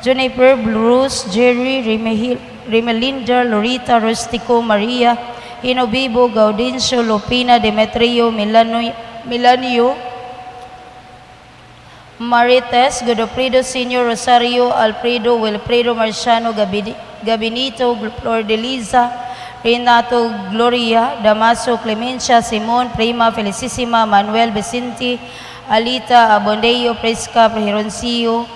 Juniper, Bruce, Jerry, Rimelinda, Lorita, Rustico, Maria, Hinobibo, Gaudencio, Lupina, Demetrio, Milanio, Marites, Godofredo Sr., Rosario, Alfredo, Wilfredo, Marciano, Gabinito, Flordeliza, Renato, Gloria, Damaso, Clemencia, Simon, Prima, Felicissima, Manuel, Vicente, Alita, Abondeyo, Presca, Preheroncio,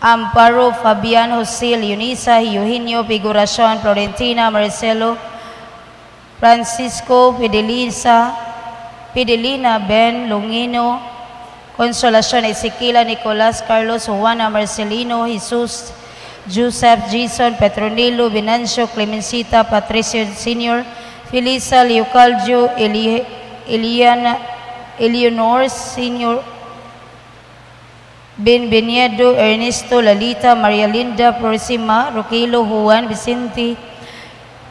Amparo, Fabian, Jose, Leonisa, Eugenio, Figuracion, Florentina, Marcelo, Francisco, Fidelina, Ben, Longino, Consolacion, Ezequiela, Nicolas, Carlos, Juana, Marcelino, Jesus, Joseph, Jason, Petronilo, Venancio, Clemencita, Patricio Sr., Felisa, Leocaldio, Eleonor Sr., Benveniedo, Ernesto, Lalita, Maria Linda, Proxima, Roquelo, Juan, Vicente,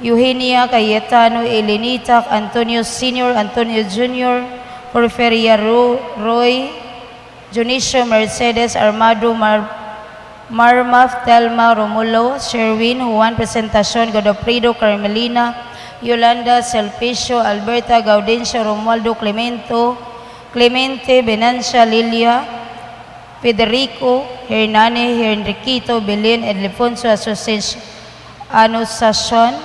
Eugenia, Cayetano, Elenita, Antonio Sr., Antonio Jr., Porferia, Roy, Junicio, Mercedes, Armado, Marma, Telma, Romulo, Sherwin, Juan, Presentacion, Godofredo, Carmelina, Yolanda, Selpicio, Alberta, Gaudencio, Romualdo, Clemente, Benancia, Lilia, Federico, Hernane, Enriquito, Belen, Ildefonso, Anunciacion,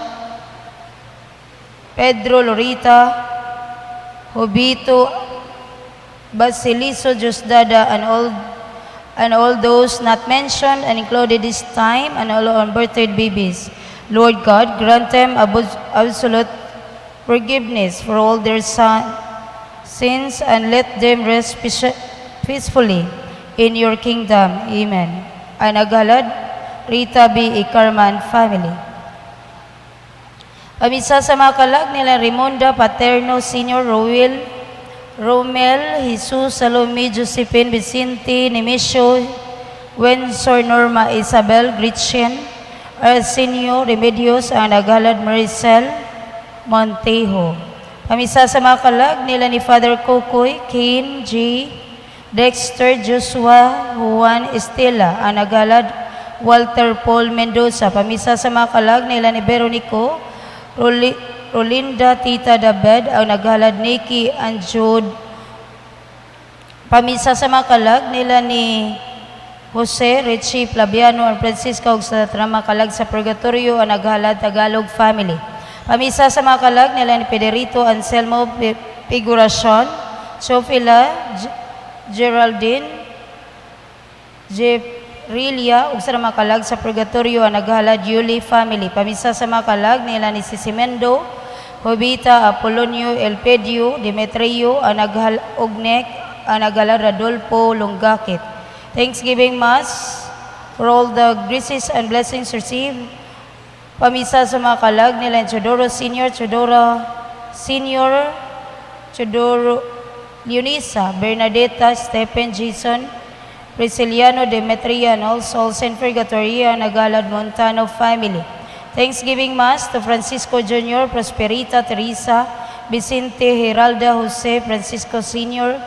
Pedro, Lorita, Jobito, Basiliso, Diosdada, and all those not mentioned and included this time, and all unbirthed babies. Lord God, grant them absolute forgiveness for all their sins, and let them rest peacefully in your kingdom. Amen. Anagalad, Rita B. Icarman family. Pamisa sa mga kalag nila Raimonda, Paterno, Senior, Romel, Jesus, Salome, Josephine, Vicente, Nemesio, Wensor, Norma, Isabel, Gretchen, Arsenio, Remedios, ang Nagalad, Maricel, Montejo. Pamisa sa mga kalag nila ni Father Kokoy, Kane, G., Dexter, Joshua, Juan, Estela, ang Nagalad, Walter Paul Mendoza. Pamisa sa mga kalag nila ni Veronico, Rolinda, Tita David, ang Nagalad, Nikki, and Jude. Pamisa sa mga kalag nila ni Jose, Richie, Flaviano, and Francisco, sa trama kalag sa Purgatorio, ang Nagalad, Tagalog family. Pamisa sa mga kalag nila ni Pedrito, Anselmo, Figuracion, Sofila, Geraldine, Jefrilia, ug sa mga kalag sa Purgatorio, ang Nagalad, Yuli family. Pamisa sa mga kalag nila ni Sisimendo, Jovita, Apolonio, Elpedio, Demetrio, Ognek, Nagalad, Radolfo, Longakit. Thanksgiving Mass for all the graces and blessings received. Pamisa sa mga kalag nila ni Chodoro Senior, Chodora Senior, Chodoro Leonisa, Bernadetta, Stephen, Jason, Prisciliano, Demetria, and all souls in Purgatory, Nagalad, Montano family. Thanksgiving Mass to Francisco Jr., Prosperita, Teresa, Vicente, Geralda, Jose, Francisco Sr.,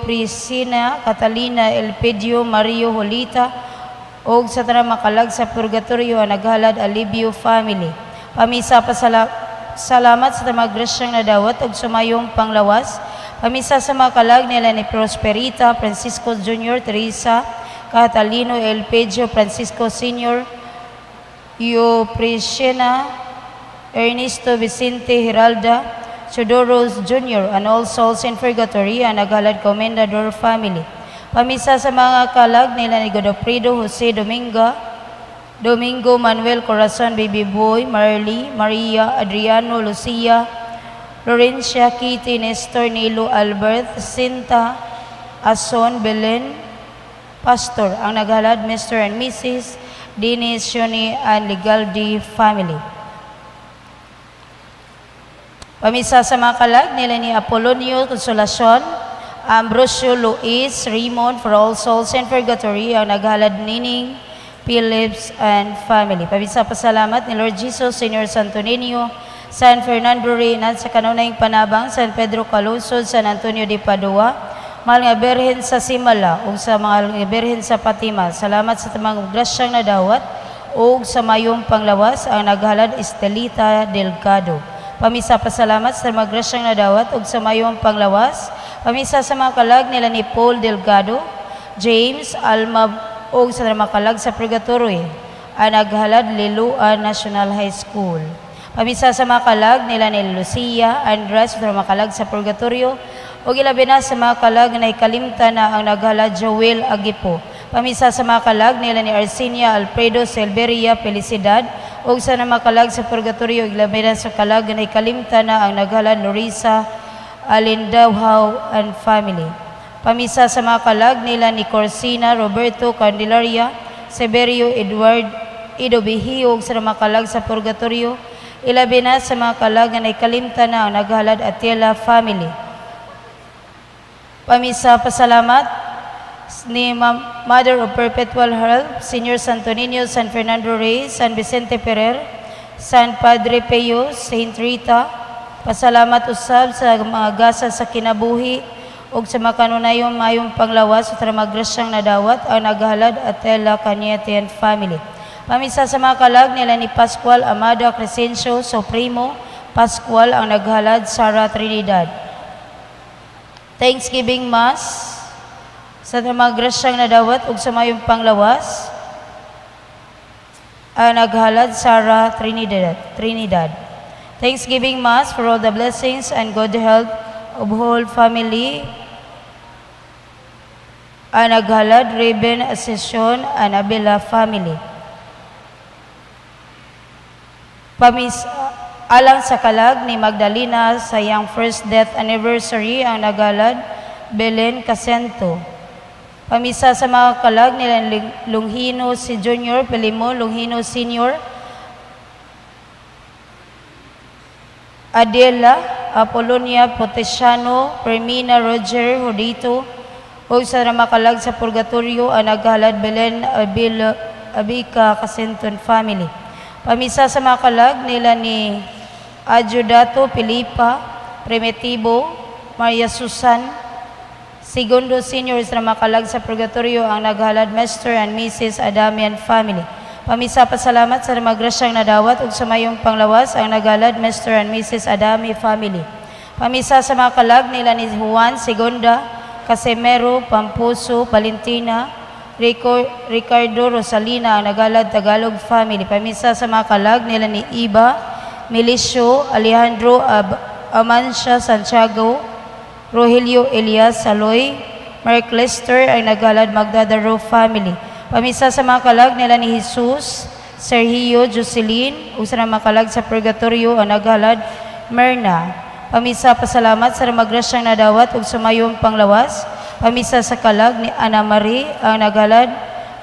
Priscina, Catalina, Elpedio, Mario, Holita, og sa tanang makalag sa Purgatorio, Nagalad, Alibio family. Pamisa salamat sa tamang grasyang nadawat og sumayong panglawas. Pamisa sa mga kalag nila ni Prosperita, Francisco Jr., Teresa, Catalino, Elpedio, Francisco Sr., Priscina, Ernesto, Vicente, Geralda, Chodoro Jr., and all souls in Purgatory, ang Nagalad Comendador family. Pamisa sa mga kalag nila ni Godofredo, Jose, Domingo, Manuel, Corazon, Baby Boy, Marley, Maria, Adriano, Lucia, Florencia, Kitty, Nestor, Nilo, Albert, Cinta, Ason, Belen, Pastor, ang Nagalad, Mr. and Mrs. Dennis, Shoni, and Legaldi family. Pamisa sa mga kalag nila ni Apolonio, Consolacion, Ambrosio, Luis, Raymond, for all souls in Purgatory, ang Nagalad, Nining, Phillips, and family. Pamisa pasalamat ni Lord Jesus, Senior Santo Niño, San Fernando Reynal, sa kanunayng panabang, San Pedro Calungsod, San Antonio de Padua, Mahal nga Berhen sa Simala ug sa mahal nga Berhen sa Fatima, salamat sa tamang grasyang nadawat ug sa mayong panglawas ang naghalad Estelita Delgado. Pamisa pasalamat sa tamang grasyang nadawat ug sa mayong panglawas. Pamisa sa mga kalag nila ni Paul Delgado, James Alma ug sa tamang kalag sa Purgatorio ang naghalad Liloan National High School. Pamisa sa mga kalag nila ni Lucia Andres sa mga kalag sa Purgatorio ug ilabi na sa mga kalag na ikalimta na ang naghalad Joel Agipo. Pamisa sa mga kalag nila ni Arsinia Alfredo Silveria Felicidad ug sa mga kalag sa Purgatorio ug ilabi na sa kalag na ikalimta na ang naghalad Lorisa Alindauhaw and family. Pamisa sa mga kalag nila ni Corsina Roberto Candelaria Severio Edward Idobihio ug sa mga kalag sa Purgatorio ilabi na sa mga kalag na ikalimta na ang naghalad Atiela family. Pamisa pasalamat ni Mother of Perpetual Help, Senior Santo Niño, San Fernando Reyes, San Vicente Ferrer, San Padre Pio, Saint Rita. Pasalamat usab sa mga gasa sa kinabuhi ug sa mga kanunayong mayong panglawas sa mga grasyang nadawat ang naghalad Atiela Cañete and family. Pamisa sa mga kalag nila ni Pascual Amado Crescencio Supremo Pascual ang naghalad Sara Trinidad. Thanksgiving Mass sa mga grasyang nadawat ug sa mayong panglawas ang naghalad Sara Trinidad. Thanksgiving Mass for all the blessings and good health of whole family ang naghalad Raven Ascension and Abela family. Alang sa kalag ni Magdalena sa iyang first death anniversary ang naghalad Belen Casento. Pamisa sa mga kalag nila Lunghino si Junior, Pelimo Lunghino Senior, Adela Apolonia Potesiano, Permina Roger Hodito ug sa mga kalag sa Purgatorio ang naghalad Belen Abika Casenton family. Pamisa sa mga kalag nila ni Adjudato Pilipa Primitivo Maria Susan Segundo Senior sa mga kalag sa Purgatorio ang naghalad Mr. and Mrs. Adamian family. Pamisa pasalamat sa mga grasyang nadawat ug sa mayong panglawas ang naghalad Mr. and Mrs. Adami family. Pamisa sa mga kalag nila ni Juan Segunda Casemero Pampuso Valentina Ricardo Rosalina ang naghalad Tagalog family. Pamisa sa mga kalag nila ni Iba Milicio Alejandro Amancia Santiago Rogelio Elias Saloy Mark Lester ang naghalad Magdadaro family. Pamisa sa mga kalag nila ni Jesus Sergio Jocelyn ug sa mga kalag sa Purgatorio ang naghalad Merna. Pamisa pasalamat sa mga grasyang nadawat ug sa mayong panglawas. Pamisa sa kalag ni Ana Marie ang naghalad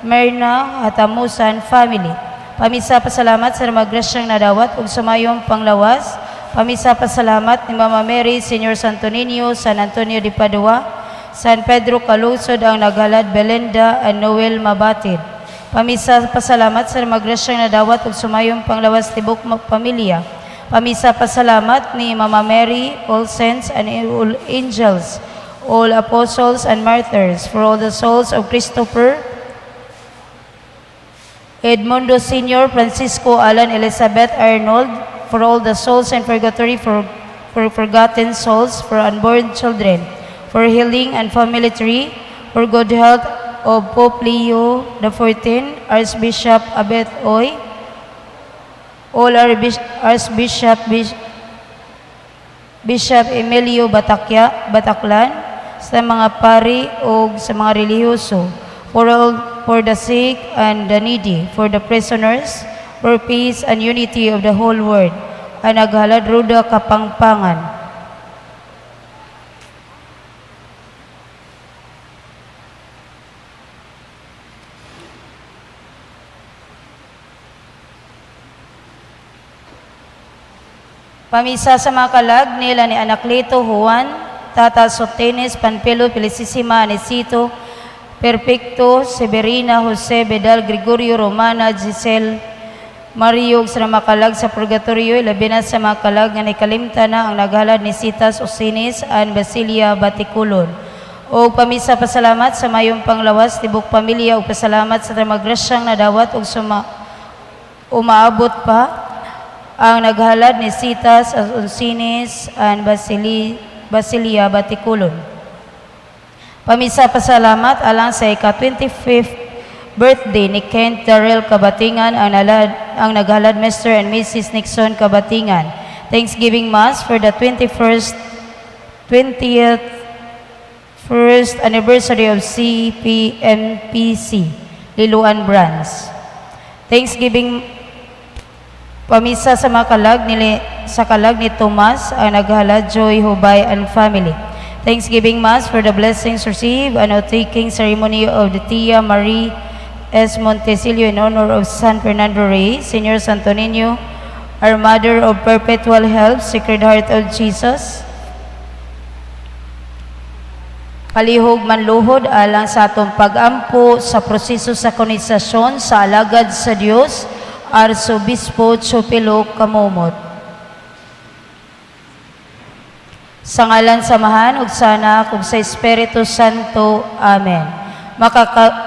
Merna Hatamusan family. Pamisa pasalamat sa mga grasyang nadawat ug sa mayong panglawas. Pamisa pasalamat ni Mama Mary Senior Santo Niño San Antonio de Padua, San Pedro Calungsod ang naghalad Belenda and Noel Mabatid. Pamisa pasalamat sa mga grasyang nadawat ug sa mayong panglawas tibok pamilya. Pamisa pasalamat ni Mama Mary, all saints and all angels, all apostles and martyrs, for all the souls of Christopher, Edmundo Sr., Francisco Alan Elizabeth Arnold, for all the souls in purgatory, for forgotten souls, for unborn children, for healing and family tree, for good health of Pope Leo XIV, Archbishop Abet Oy, all Archbishop Bishop Emilio Bataklan, sa mga pari o sa mga relihiyoso, for the sick and the needy, for the prisoners, for peace and unity of the whole world, ang naghalad Ruda Kapangpangan. Pamisa sa mga kalag nila ni Anacleto Juan, Tata Sotenes, Panpelo, Felicissima, Anesito, Perfecto, Severina, Jose, Bedal, Gregorio, Romana, Giselle, Mario, sa makalag sa Purgatorio, ilabi na sa mga kalag nga nakalimta na ang naghalad ni Citas Osinis and Basilia Baticulon. O pamisa pasalamat sa mayong panglawas tibok pamilya o pasalamat sa tramagrasyang nadawat o umaabot pa ang naghalad ni Citas Asuncinis and Basilia Baticulon. Pamisa pasalamat alang sa ika-25th birthday ni Kent Darrell Kabatingan ang naghalad Mr. and Mrs. Nixon Kabatingan. Thanksgiving Mass for the 20th first anniversary of CPMPC Liluan Branch. Thanksgiving pamisa sa makalag ni Tomas ang naghalad Joy Hubay and family. Thanksgiving Mass for the blessings received and taking ceremony of the Tia Marie S. Montesilio in honor of San Fernando Rey, Senior Santo Niño, our Mother of Perpetual Help, Sacred Heart of Jesus. Palihog manluhod alang sa atong pag-ampo sa proseso sa kanonisasyon sa alagad sa Dios, Arsobispo Chopilo Kamumot. Sa ngalan samahan ug sana ug sa Espiritu Santo. Amen.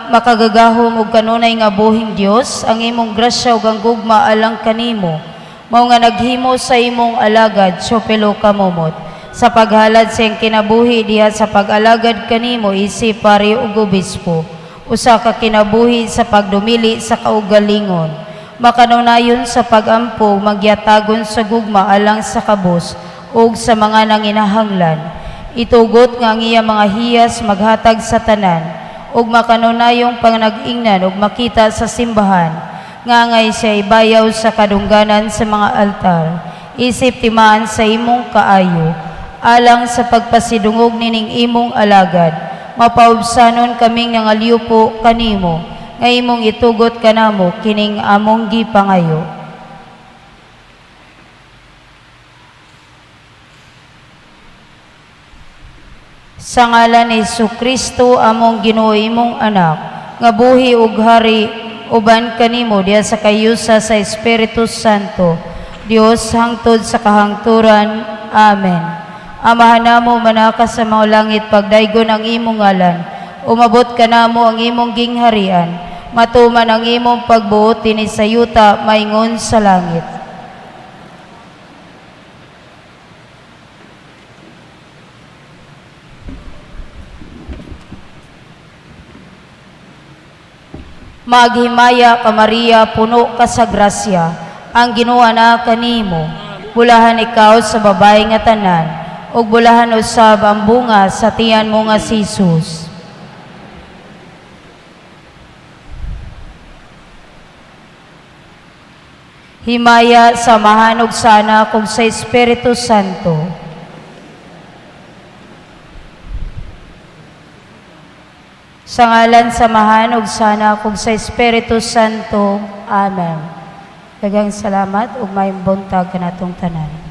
Makagagahom ug kanunay nga buhing Dios, ang imong grasya ug ang gugma alang kanimo, mao nga naghimo sa imong alagad Chopilo Kamumot. Sa paghalad sa iyang kinabuhi diha sa pag-alagad kanimo isip pari ug obispo, usa ka kinabuhi sa pagdumili sa kaugalingon, makanunayon sa pag-ampo magyatagon sa gugma alang sa kabus ug sa mga nanginahanglan, itugot nga ang iyang mga hiyas maghatag sa tanan, ug makanunayong pangnag-ingnan ug makita sa simbahan, nga ngay siya ibayaw sa kadungganan sa mga altar, isip timaan sa imong kaayo, alang sa pagpasidungog nining imong alagad, mapaubsanon kaming nangaliupo kanimo, nga imong itugot kanamo kining among gipangayo. Sa ngalan ni Jesucristo among Ginoo imong anak, nga buhi ug hari uban kanimo diha sa kayusa sa Espiritu Santo, Dios hangtod sa kahangturan. Amen. Amahan namo manaka sa mga langit, pagdaygon ang imong ngalan, umabot ka namo ang imong gingharian, matuman ang imong pagbuot dinhi sa yuta maingon sa langit. Maghimaya ka Maria, puno ka sa grasya, ang Ginoo na kanimo, bulahan ikaw sa babae nga tanan, ug bulahan usab ang bunga sa tiyan mo nga si Jesus. Himaya sa mahanog sana kung sa Espiritu Santo. Sa ngalan sa mahanog sana kung sa Espiritu Santo. Amen. Daghang salamat ug maayong buntag kanatong tanan.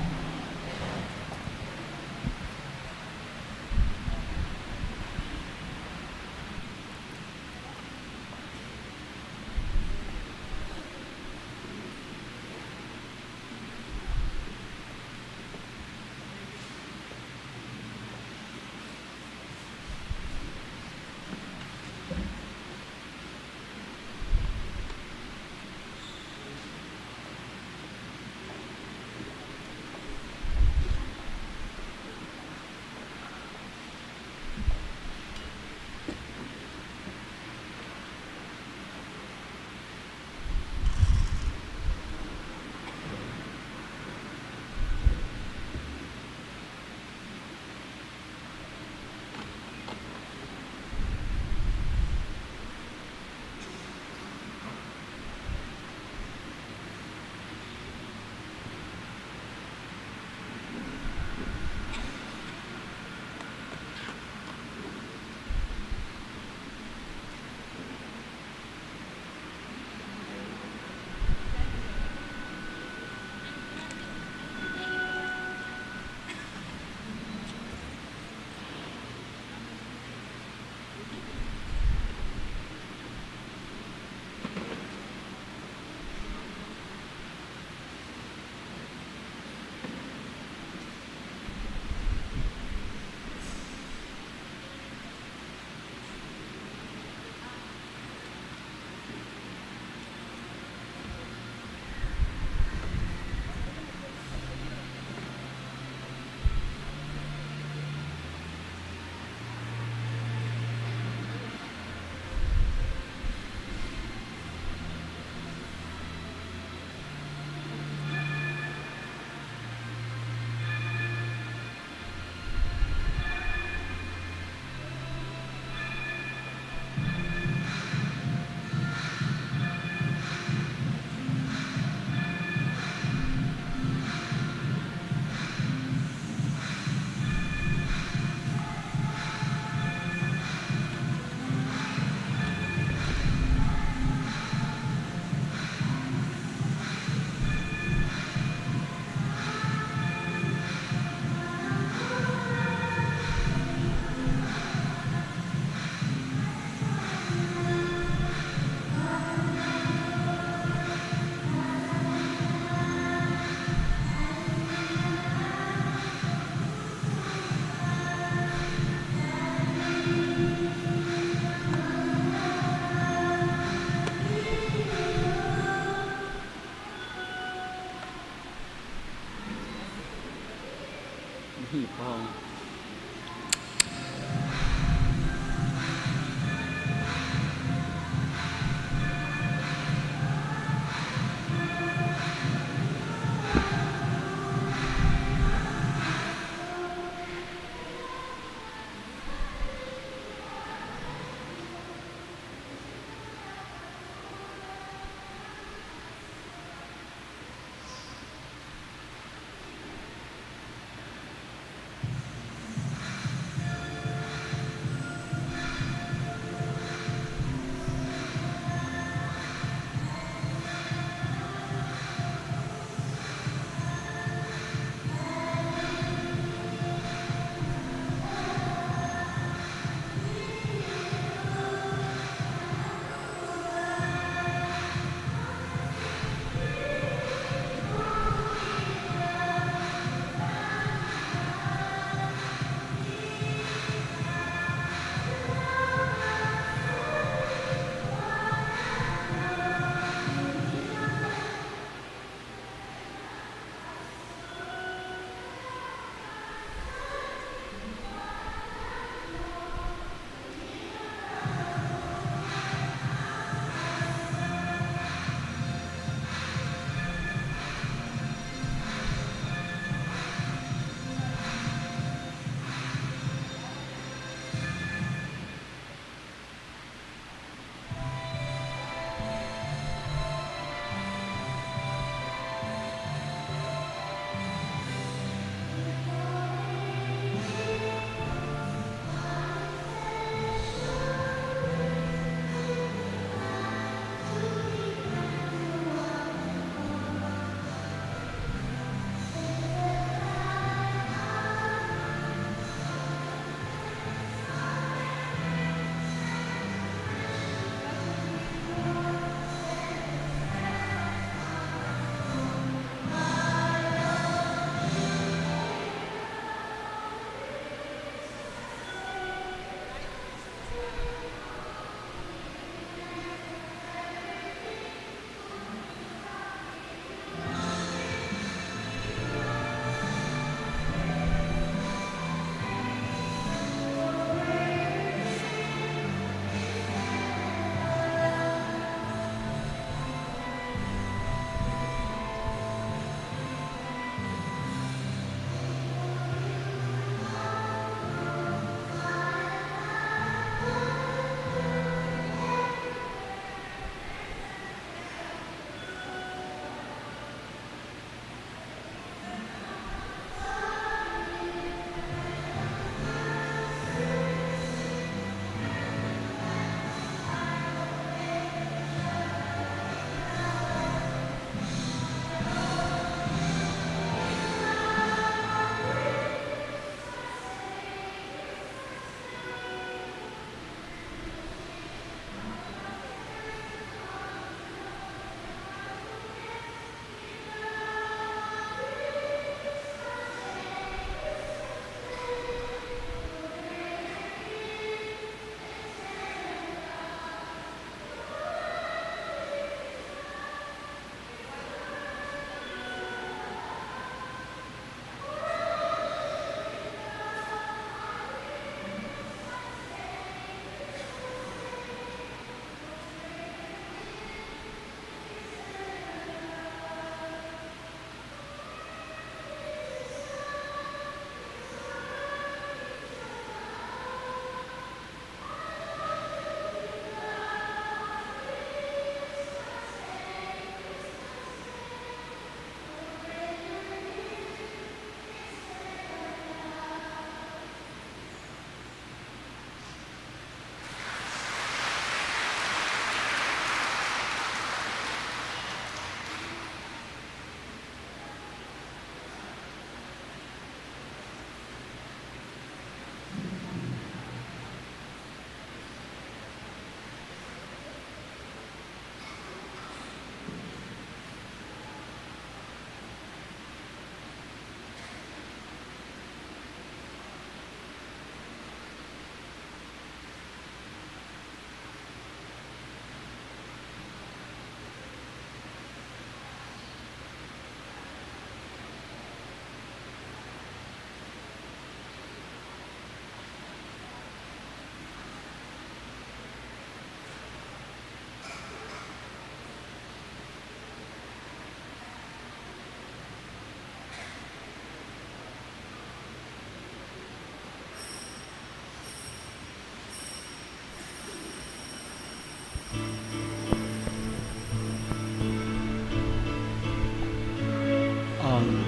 Oo.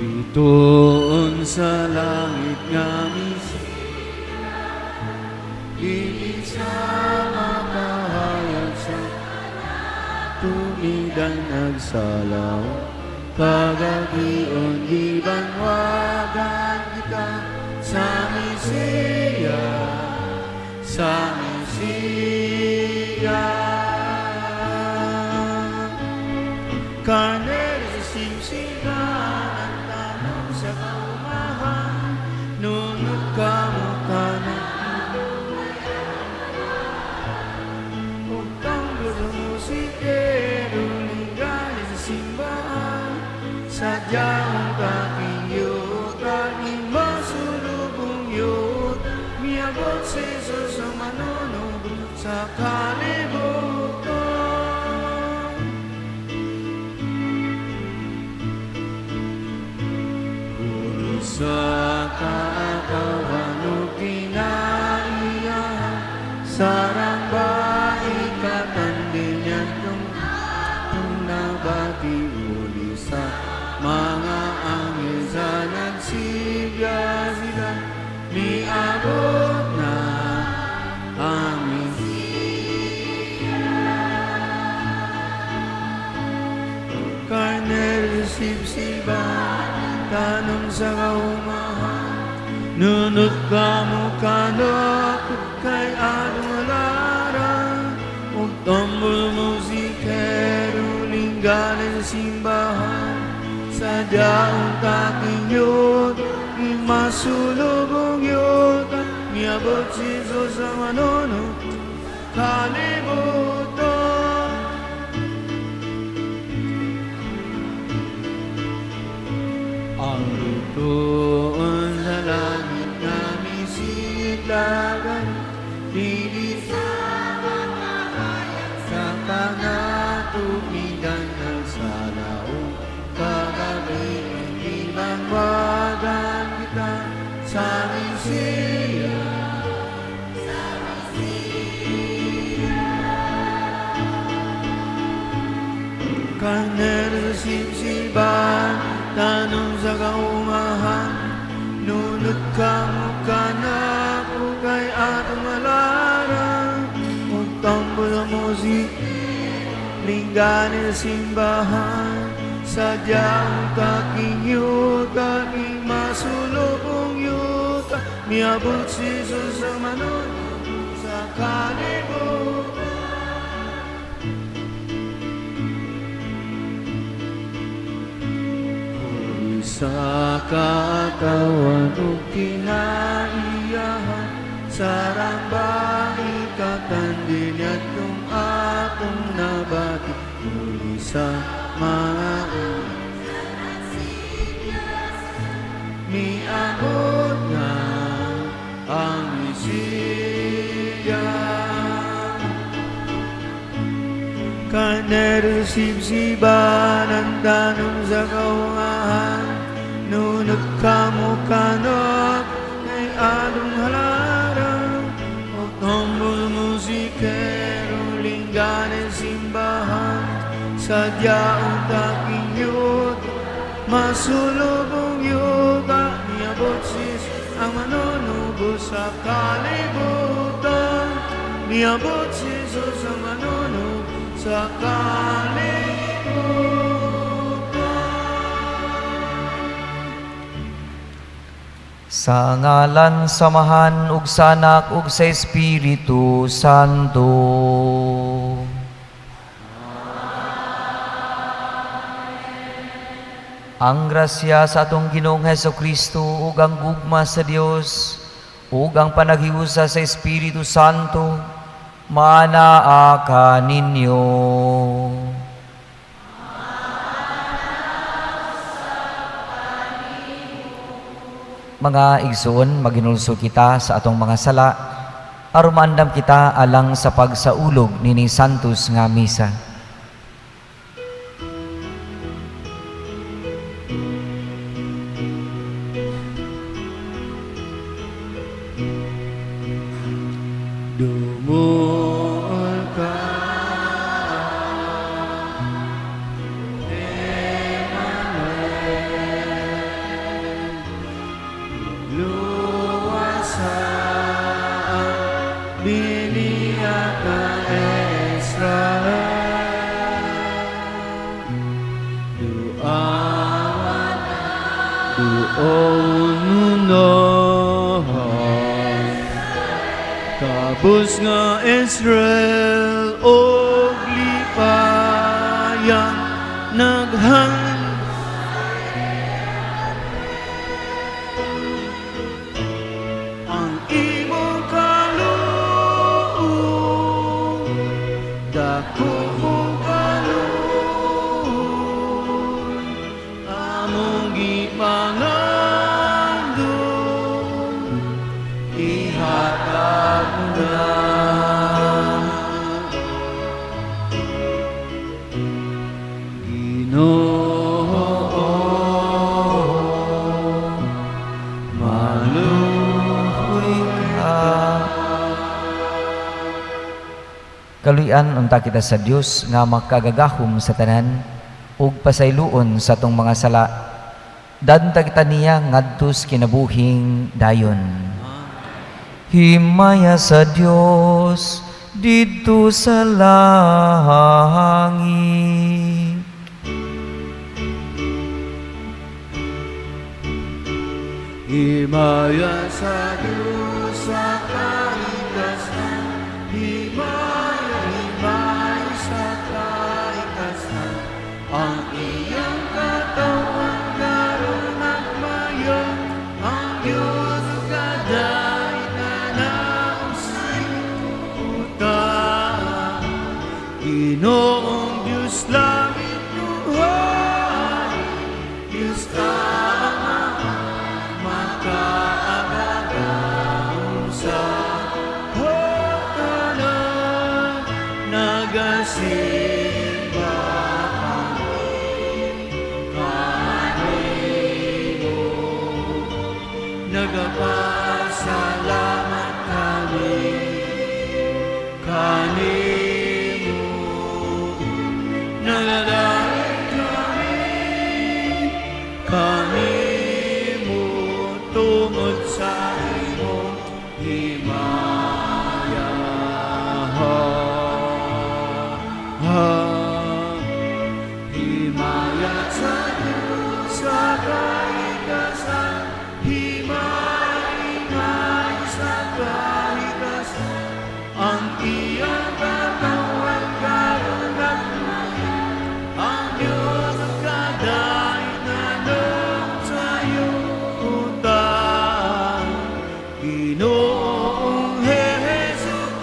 bituon sa langit nga dili sa makahayag sa tumidan nagsalaw pagagion di banwagan kita sa Mesiya Karnel sa simsigan ang tanong sa kaumahan nunod ka mo ka na huwag kang musike ruligan sa simbahan sadya mong kakiyot kaning masulubong yot miabot si Jesus ang manonog sa kalibutan sa katawan o kinaiyahan sarang ba ikatandin yan kung nabati uli sa mga angel sa nagsigya sila miabot na amin Karnel sibsiban tanong sa kaumahan nunod ka mo kanok kay anong alaran ug tombol mo si keruling galing simbahan sa daong taking yun masulubong yun miabot si Jesus sa manono kalibutan ang lutoon sa langit na misiglagan dili sa makahayag sa kanatubigan ng salaong kagabi ibangwagan kita sa Mesiya Karnel sibsiban tanong sa kaumahan nunod ka mo kanak o kay atong alaran o tambol mo si lingganin simbahan sadyang kaking yuta king masulubong yuta miabot si Jesus sa manon sa kalibutan sa katawan o kinaiyahan sarang ba ikatandin at kung atong nabati muli sa mga miabot na ang Mesiya Karnel sibsiban ang tanong sa kaumahan nunod ka mo kanok kay anong halaran o tombol mo si keruling galing simbahan sadyaong taking yut masulubong yuta miabot sis ang manunubo sa kalibutan miabot si Jesus ang manunubo sa kalibutan Sa ngalan samahan ug sa Anak ug sa Espiritu Santo. Ang grasya sa atong Ginoong Hesukristo ug ang gugma sa Dios ug ang panaghiusa sa Espiritu Santo manaa ka ninyo. Mga igsoon, maginulso kita sa atong mga sala, aron maandam kita alang sa pagsaulog nining santos nga misa. Dumuol ka Emmanuel ununahan. Kabus nga Israel o lipayang naghang ang imong kaloob, dako mong kaloob, among gipangandong, ihatag mo na. Ginoo, maluhoy ka. Kaluyan unta kita sa Dios nga makagagahom sa tanan ug pasayloon sa tong mga sala. Danta kita niya ngadtos kinabuhing dayon. Himaya sa Dios didto sa langit. Himaya sa Diyos sa kaitasan, himaya, himaya sa kaitasan, ang iyang katawan karon at mayon, ang Diyos kaday na nausay utang. Ginoong Diyos langit buhay, Diyos makaagagahom sa hatanan, nagasimba kanimo, nagapasalamat kami kanimo, nagadahil kanimo tungod sa imong himaya. Himaya sa Diyos sa kaitasan, himaya, himaya sa kaitasan, ang iyang katawan karon at ngayon, ang Diyos ang kaday na sa'yo utang. Ginoong Jesucristo,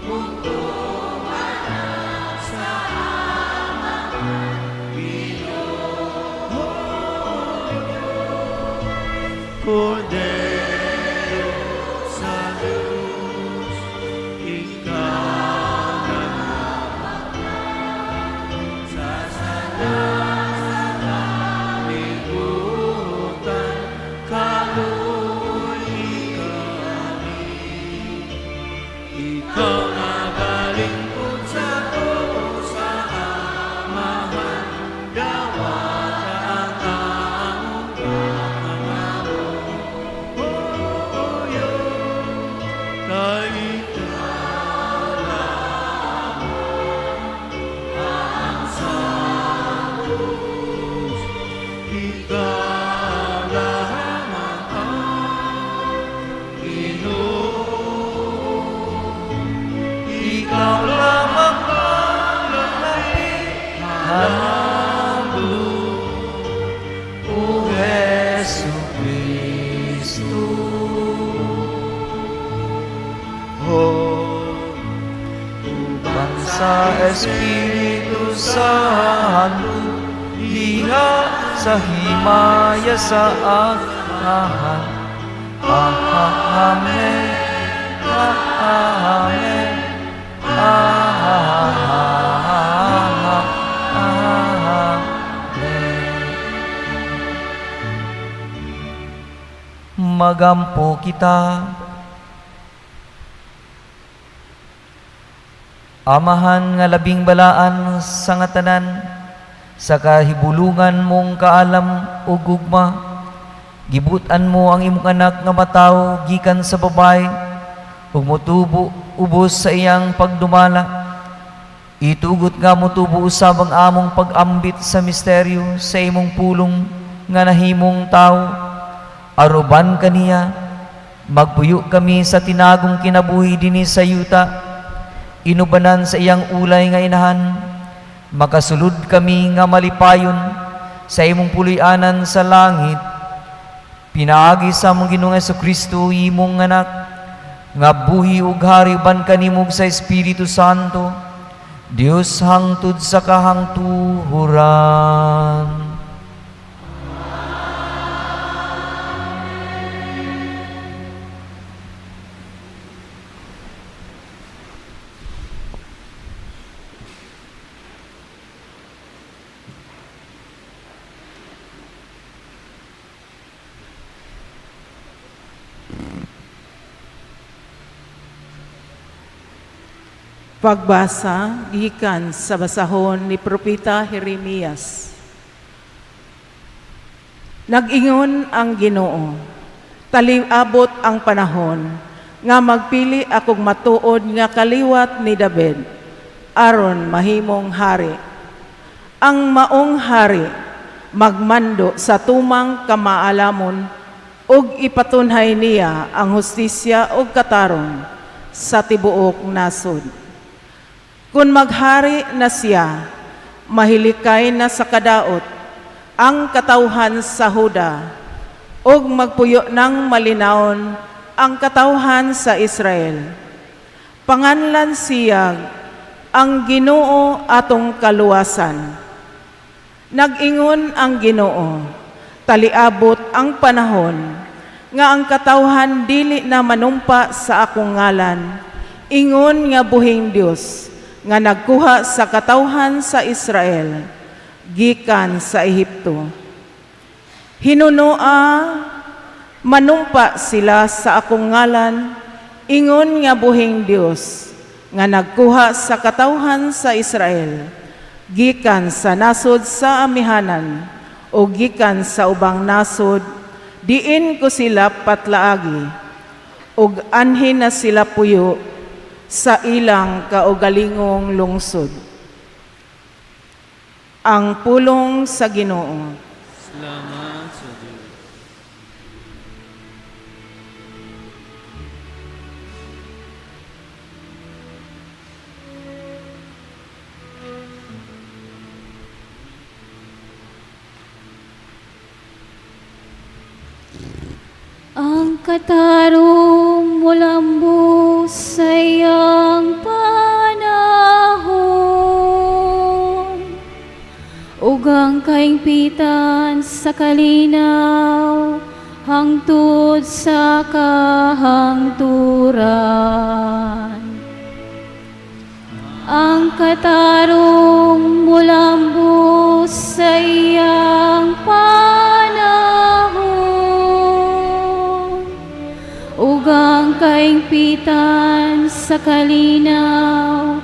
magtuman sa Ama, Ginoo, Kordero sa Diyos, ikaw na sa sanalibutan, kaluoy kami. Ikaw na galingkod sa tuo sa Amahan, dawat ang pangangako. Oyo, kay ikaw lamang ang Santos, ikaw lamang ang Ginoo, ikaw lamang ang halangdon, O Jesu Cristo. Uban sa Espiritu Santo, liha sa himaya sa akahan. Amen. Amen. Amen. Magampo kita. Amahan nga labing balaan sa nga tanan, sa kahibulungan mong kaalam o gugma, gibutan mo ang imong anak nga mataw gikan sa babay, ug motubo ubos sa iyang pagdumala. Itugot nga motubo usab ang among pag-ambit sa misteryo sa imong pulong nga nahimong tao, aruban kaniya, magpuyo kami sa tinagong kinabuhi dinhi sa yuta, inubanan sa iyang ulay nga inahan, makasulod kami nga malipayon sa imong puloy-anan sa langit, pinaagi sa among Ginoong Jesucristo imong anak, nga buhi ug hari uban kanimog sa Espiritu Santo, Dios hangtod sa kahangtuhuran. Pagbasa gikan sa basahon ni Propeta Jeremias. Nag-ingon ang Ginoo, taliabot ang panahon, nga magpili akong matuod nga kaliwat ni David, aron mahimong hari. Ang maong hari, magmando sa tumang kamaalamon, ug ipatunhay niya ang hustisya ug katarong sa tibuok nasod. Kung maghari na siya, mahilikay na sa kadaot ang katawhan sa Huda, ug magpuyo ng malinawon ang katawhan sa Israel. Panganlan siyag ang Ginoo atong kaluwasan. Nag-ingon ang Ginoo, taliabot ang panahon, nga ang katawhan dili na manumpa sa akong ngalan, ingon nga buhing Dios, nga nagkuha sa katawhan sa Israel, gikan sa Ehipto. Hinunoa, manumpa sila sa akong ngalan, ingon nga buhing Dios, nga nagkuha sa katawhan sa Israel, gikan sa nasod sa amihanan, o gikan sa ubang nasod, diin ko sila patlaagi, ug anhin na sila puyo, sa ilang kaugalingong lungsod. Ang pulong sa Ginoo. Salamat sa Diyos. Ang katarong mulambos sa iyang panahon, ug ang kaingpitan sa kalinaw, hangtod sa kahangturan. Ang katarong mulambos sa iyang panahon, ugang kaingpitan sa kalinaw,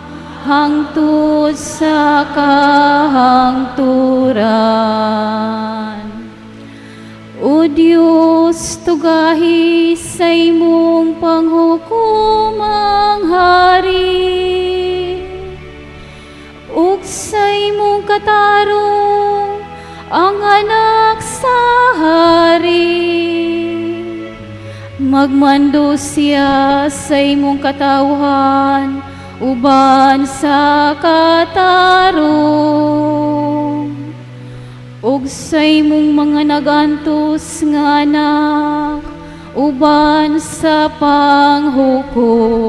hangtod sa kahangturan. O Diyos, tugahi sa imong panghukumang hari, ug sa imong katarong ang anak sa hari. Magmando siya sa imong katawhan, uban sa katarong, ug sa imong mga nagantos nga anak, uban sa panghukom.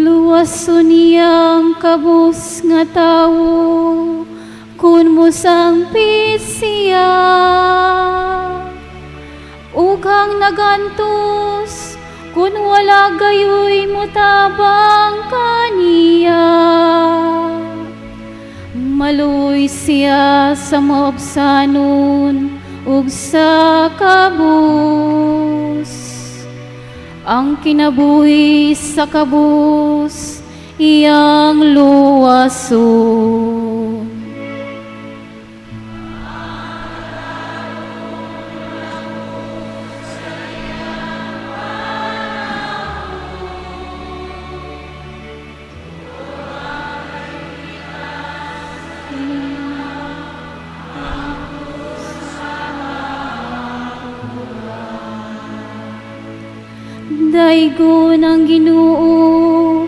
Luwason niyang kabus nga tawo, kun mo sangpit siya, ugang nagantos, kun wala gayoy mo tabang kaniya. Maluy siya sa maobsanon, ug sa kabus. ang kinabuhi sa kabus, iyang luwason. Daigo ng Ginoo,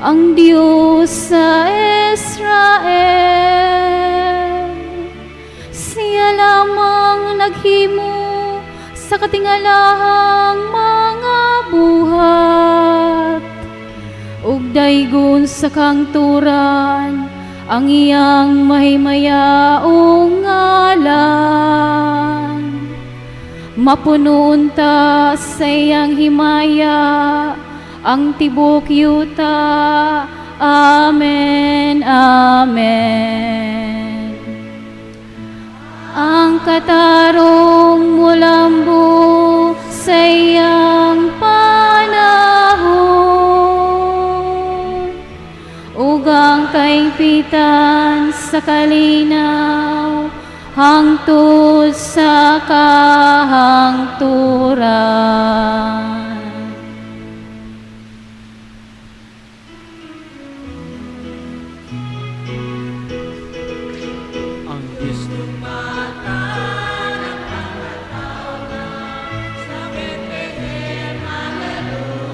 ang Diyos sa Israel. Siya lamang naghimo sa katingalahang mga buhat. Ug daigon sa kangturan ang iyang mahimayaong ngalan. Mapunuon ta sa iyang himaya ang tibok yuta. Amen, amen. Ang katarong mulambo sa iyang panahon, ugang kaingpitan sa kalinaw, hangtod sa kahangturan. Ang Diyos ng mata ng pangatawa sa Bethlehem, hallelujah.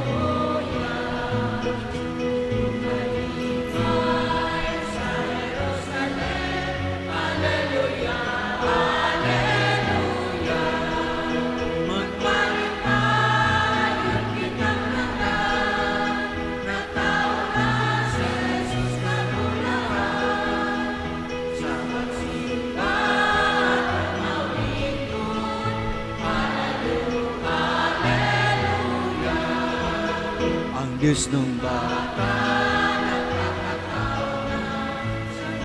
Maligay sa Jerusalem, hallelujah, hallelujah. Magpalipayon kitang lahat na tao na si Jesus na bulahan. Sa pagsimba at mawingon, hallelujah, hallelujah. Ang Diyos ng bata